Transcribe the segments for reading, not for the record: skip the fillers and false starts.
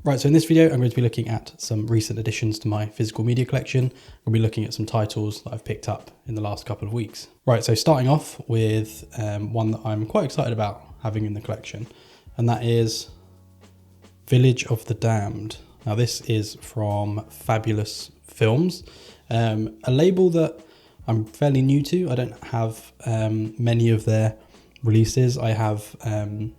Right, so in this video, I'm going to be looking at some recent additions to my physical media collection. We'll be looking at some titles that I've picked up in the last couple of weeks. Right, so starting off with one that I'm quite excited about having in the collection, and that is Village of the Damned. Now this is from Fabulous Films, a label that I'm fairly new to. I don't have many of their releases. I have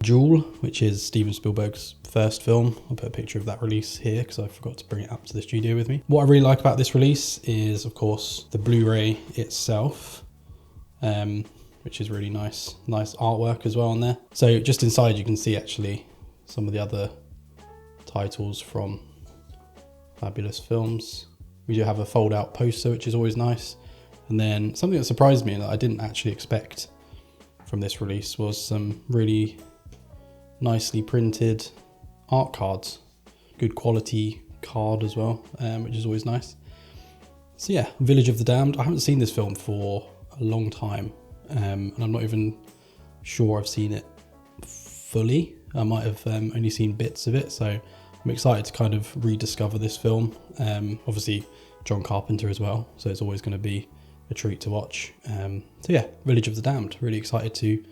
Jewel, which is Steven Spielberg's first film. I'll put a picture of that release here because I forgot to bring it up to the studio with me. What I really like about this release is, of course, the Blu-ray itself, which is really nice artwork as well on there. So just inside you can see actually some of the other titles from Fabulous Films. We do have a fold-out poster, which is always nice. And then something that surprised me that I didn't actually expect from this release was some really nicely printed art cards. Good quality card as well, which is always nice. So yeah, Village of the Damned. I haven't seen this film for a long time, and I'm not even sure I've seen it fully. I might have only seen bits of it, so I'm excited to kind of rediscover this film. Obviously John Carpenter as well, so it's always going to be a treat to watch. So yeah, Village of the Damned. Really excited to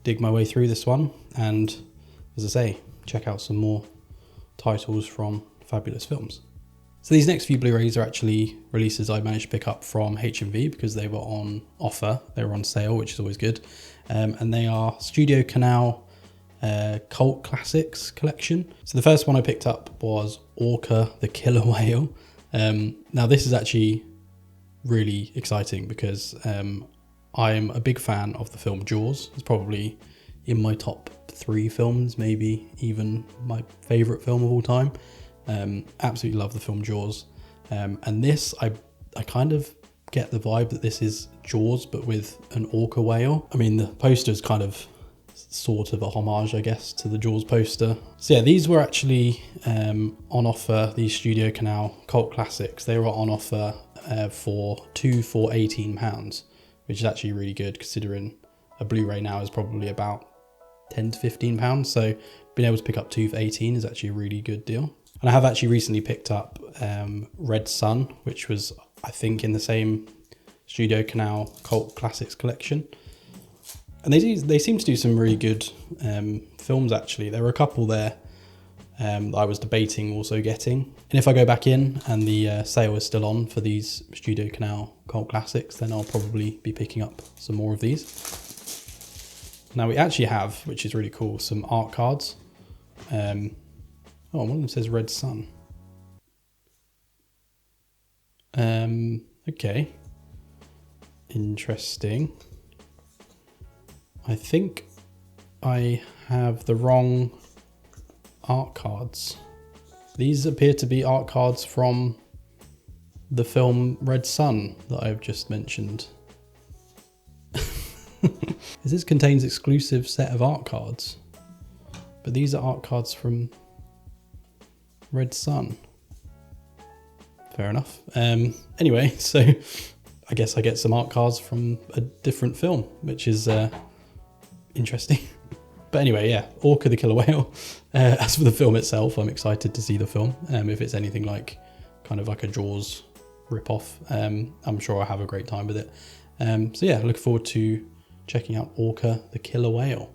dig my way through this one, and as I say, check out some more titles from Fabulous Films. So these next few Blu-rays are actually releases I managed to pick up from HMV because they were on offer. They were on sale, which is always good. And they are Studio Canal Cult Classics collection. So the first one I picked up was Orca the Killer Whale. Now this is actually really exciting because I'm a big fan of the film Jaws. It's probably in my top 3 films, maybe even my favourite film of all time. Absolutely love the film Jaws. And this, I kind of get the vibe that this is Jaws but with an orca whale. I mean, the poster is kind of sort of a homage, I guess, to the Jaws poster. So yeah, these were actually on offer, these Studio Canal Cult Classics. They were on offer for £18, which is actually really good considering a Blu-ray now is probably about £10 to £15. So being able to pick up 2 for 18 is actually a really good deal. And I have actually recently picked up Red Sun, which was, I think, in the same Studio Canal Cult Classics collection. And they seem to do some really good films, actually. There were a couple there that I was debating also getting. And if I go back in and the sale is still on for these Studio Canal Cult Classics, then I'll probably be picking up some more of these. Now we actually have, which is really cool, some art cards. One of them says Red Sun. Okay. Interesting. I think I have the wrong art cards. These appear to be art cards from the film Red Sun that I've just mentioned. This contains exclusive set of art cards, but these are art cards from Red Sun. Fair enough. Anyway, so I guess I get some art cards from a different film, which is interesting. But anyway, yeah, Orca the Killer Whale. As for the film itself, I'm excited to see the film. If it's anything like kind of like a Jaws rip-off, I'm sure I'll have a great time with it. So yeah, look forward to checking out Orca the Killer Whale.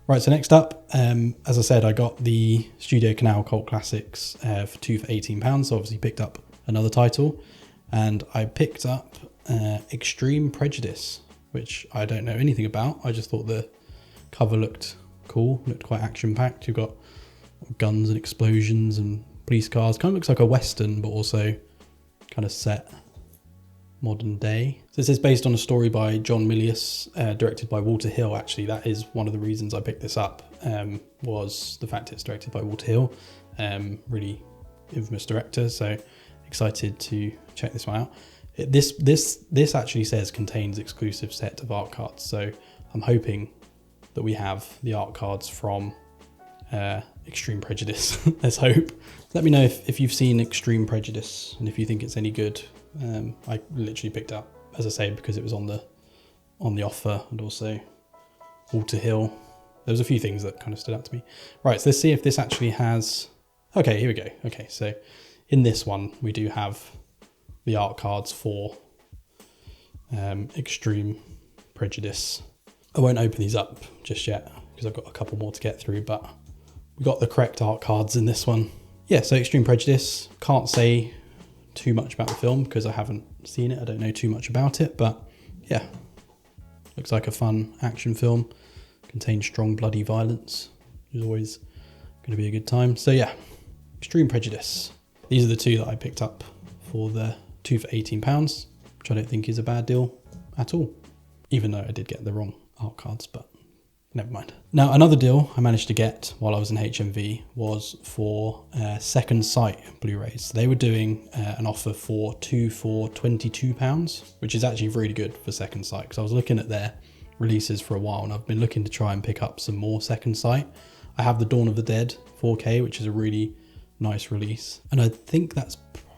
Right, so next up, as I said, I got the Studio Canal Cult Classics for 2 for £18, so obviously picked up another title. And I picked up Extreme Prejudice, which I don't know anything about. I just thought the cover looked cool, looked quite action-packed. You've got guns and explosions and police cars. Kind of looks like a Western, but also kind of set modern day. So this is based on a story by John Milius, directed by Walter Hill. Actually, that is one of the reasons I picked this up, was the fact it's directed by Walter Hill. Really infamous director, so excited to check this one out. This actually says contains exclusive set of art cards, so I'm hoping that we have the art cards from Extreme Prejudice. Let's hope. Let me know if you've seen Extreme Prejudice and if you think it's any good. I literally picked up, as I say, because it was on the offer, and also Walter Hill. There was a few things that kind of stood out to me. Right, so let's see if this actually has Okay, here we go. Okay, so in this one, we do have the art cards for Extreme Prejudice. I won't open these up just yet because I've got a couple more to get through, but we got the correct art cards in this one. Yeah, so Extreme Prejudice, can't say too much about the film because I haven't seen it. I don't know too much about it, but yeah, looks like a fun action film. Contains strong bloody violence, which is always going to be a good time. So yeah, Extreme Prejudice. These are the two that I picked up for the 2 for £18, which I don't think is a bad deal at all, even though I did get the wrong art cards, but never mind. Now, another deal I managed to get while I was in HMV was for Second Sight Blu-rays. So they were doing an offer for 2 for £22, which is actually really good for Second Sight, because I was looking at their releases for a while and I've been looking to try and pick up some more Second Sight. I have the Dawn of the Dead 4K, which is a really nice release, and I think that's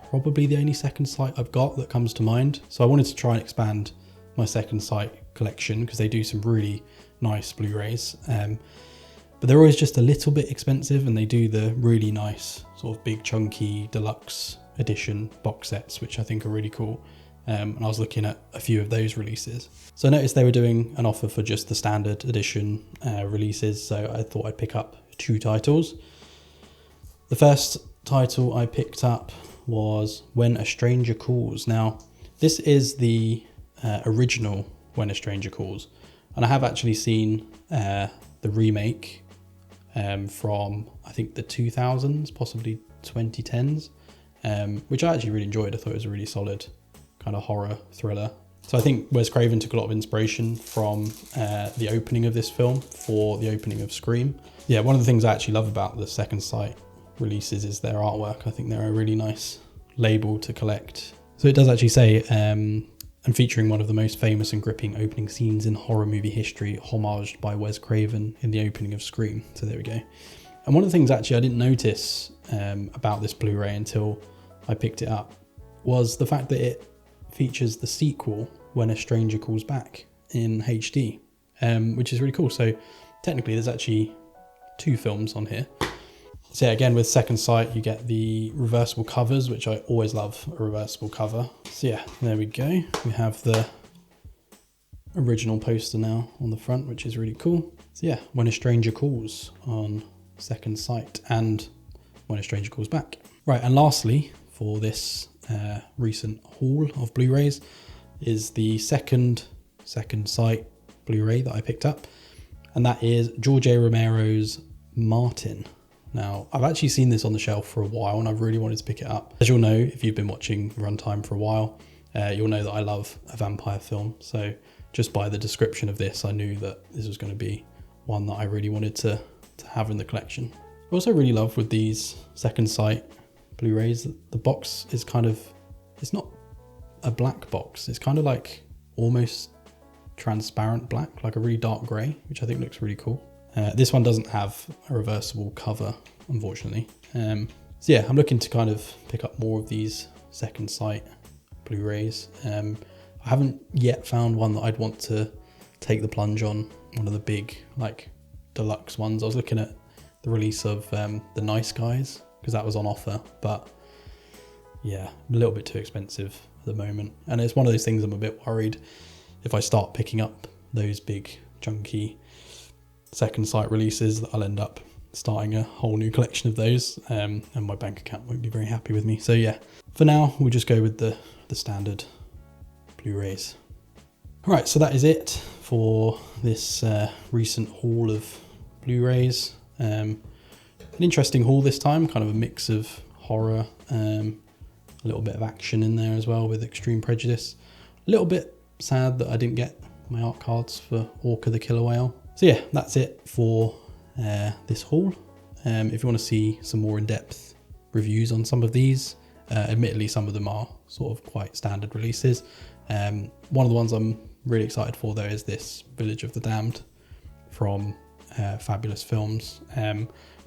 probably the only Second Sight I've got that comes to mind. So I wanted to try and expand my Second Sight collection because they do some really nice Blu-rays, but they're always just a little bit expensive, and they do the really nice sort of big chunky deluxe edition box sets, which I think are really cool. And I was looking at a few of those releases. So I noticed they were doing an offer for just the standard edition releases, so I thought I'd pick up 2 titles. The first title I picked up was When a Stranger Calls. Now, this is the original When a Stranger Calls, and I have actually seen the remake from, I think, the 2000s, possibly 2010s, which I actually really enjoyed. I thought it was a really solid kind of horror thriller. So I think Wes Craven took a lot of inspiration from the opening of this film for the opening of Scream. Yeah, one of the things I actually love about the Second Sight releases is their artwork. I think they're a really nice label to collect. So it does actually say, and featuring one of the most famous and gripping opening scenes in horror movie history, homaged by Wes Craven in the opening of Scream. So there we go. And one of the things actually I didn't notice about this Blu-ray until I picked it up was the fact that it features the sequel, When a Stranger Calls Back, in HD, which is really cool. So technically there's actually 2 films on here. So yeah, again, with Second Sight, you get the reversible covers, which I always love a reversible cover. So yeah, there we go. We have the original poster now on the front, which is really cool. So yeah, When a Stranger Calls on Second Sight, and When a Stranger Calls Back. Right, and lastly, for this recent haul of Blu-rays is the second Second Sight Blu-ray that I picked up, and that is George A. Romero's Martin. Now, I've actually seen this on the shelf for a while and I've really wanted to pick it up. As you'll know, if you've been watching Runtime for a while, you'll know that I love a vampire film. So just by the description of this, I knew that this was going to be one that I really wanted to have in the collection. I also really love with these Second Sight Blu-rays, the box is kind of, it's not a black box. It's kind of like almost transparent black, like a really dark grey, which I think looks really cool. This one doesn't have a reversible cover, unfortunately. So yeah, I'm looking to kind of pick up more of these Second Sight Blu-rays. I haven't yet found one that I'd want to take the plunge on, one of the big like deluxe ones. I was looking at the release of The Nice Guys, because that was on offer, but yeah, a little bit too expensive at the moment. And it's one of those things I'm a bit worried if I start picking up those big chunky Second Sight releases that I'll end up starting a whole new collection of those, and my bank account won't be very happy with me. So yeah, for now we'll just go with the standard Blu-rays. All right, so that is it for this recent haul of Blu-rays. An interesting haul this time, kind of a mix of horror, a little bit of action in there as well with Extreme Prejudice. A little bit sad that I didn't get my art cards for Orca the Killer Whale. So yeah, that's it for this haul. If you want to see some more in-depth reviews on some of these, admittedly some of them are sort of quite standard releases. One of the ones I'm really excited for though is this Village of the Damned from Fabulous Films.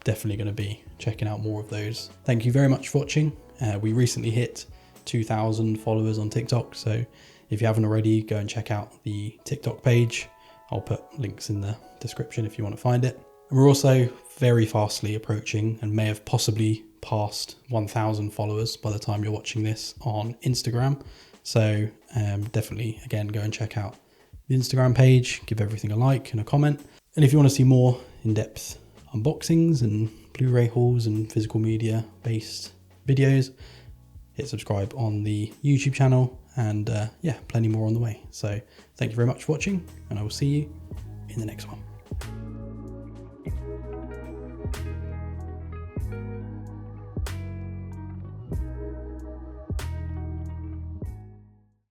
Definitely going to be checking out more of those. Thank you very much for watching. We recently hit 2,000 followers on TikTok, so if you haven't already, go and check out the TikTok page. I'll put links in the description if you want to find it. And we're also very fastly approaching, and may have possibly past 1,000 followers by the time you're watching this on Instagram. So definitely, again, go and check out the Instagram page, give everything a like and a comment. And if you want to see more in-depth unboxings and Blu-ray hauls and physical media based videos, hit subscribe on the YouTube channel, and yeah, plenty more on the way. So thank you very much for watching, and I will see you in the next one.